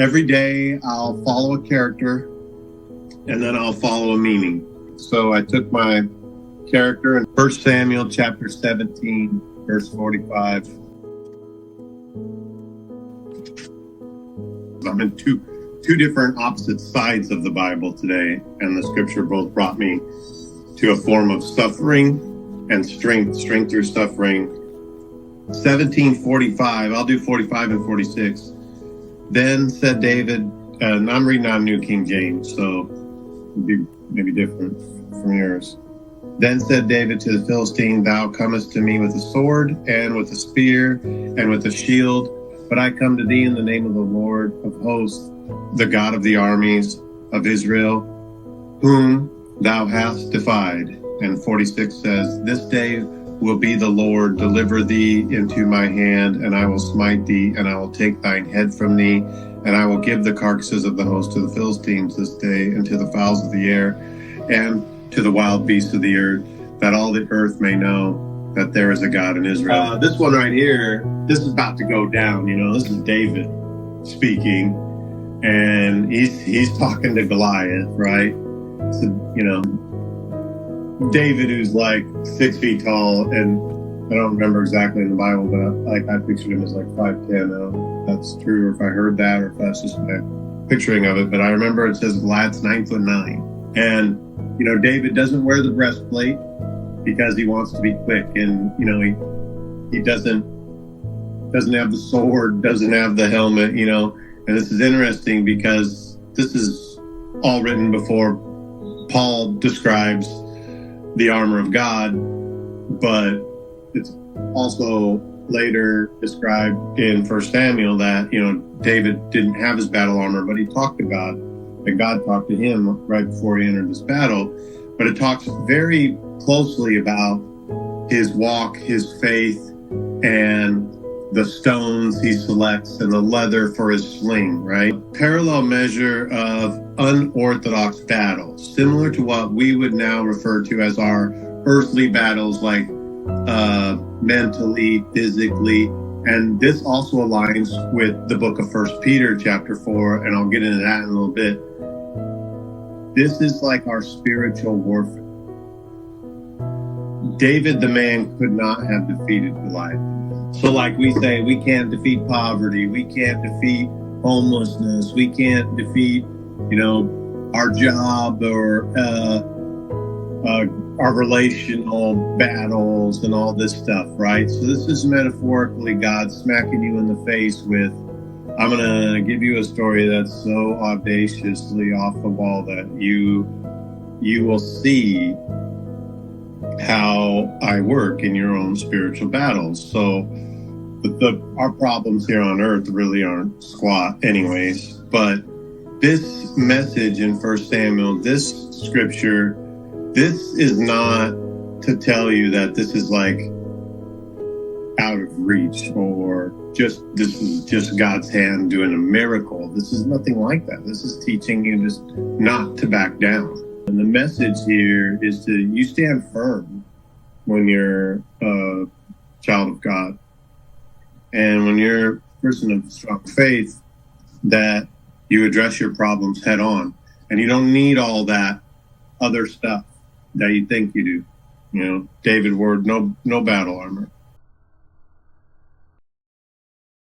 every day I'll follow a character and then I'll follow a meaning. So I took my character in 1 Samuel chapter 17, verse 45. I'm in two different opposite sides of the Bible today, and the scripture both brought me to a form of suffering and strength through suffering. 17:45, I'll do 45 and 46. Then said David, and I'm reading out New King James, so it'll be maybe different from yours. Then said David to the Philistine, thou comest to me with a sword and with a spear and with a shield, but I come to thee in the name of the Lord of hosts, the God of the armies of Israel, whom thou hast defied. And 46 says, this day will be the Lord deliver thee into my hand, and I will smite thee, and I will take thine head from thee, and I will give the carcasses of the host to the Philistines this day, and to the fowls of the air, and to the wild beasts of the earth, that all the earth may know that there is a God in Israel. This one right here, this is about to go down. This is David speaking, and he's talking to Goliath, right? So, David, who's like 6 feet tall, and I don't remember exactly in the Bible, but I pictured him as like 5'10". I don't know if that's true, or if I heard that, or if that's just my picturing of it. But I remember it says Goliath's 9'9", and David doesn't wear the breastplate because he wants to be quick, and he doesn't have the sword, doesn't have the helmet, And this is interesting because this is all written before Paul describes the armor of God, but it's also later described in 1 Samuel that, David didn't have his battle armor, but he talked to God, and God talked to him right before he entered this battle. But it talks very closely about his walk, his faith, and the stones he selects and the leather for his sling, right? Parallel measure of unorthodox battles, similar to what we would now refer to as our earthly battles, like mentally, physically. And this also aligns with the book of 1 Peter chapter 4, and I'll get into that in a little bit. This is like our spiritual warfare. David the man could not have defeated Goliath. So like we say, we can't defeat poverty, we can't defeat homelessness, we can't defeat, our job or our relational battles and all this stuff, right? So this is metaphorically God smacking you in the face with, I'm going to give you a story that's so audaciously off the wall that you will see how I work in your own spiritual battles. So our problems here on earth really aren't squat anyways. But this message in 1 Samuel, this scripture, this is not to tell you that this is like out of reach or this is just God's hand doing a miracle. This is nothing like that. This is teaching you just not to back down. And the message here is you stand firm when you're a child of God. And when you're a person of strong faith, that you address your problems head on. And you don't need all that other stuff that you think you do. David wore no battle armor.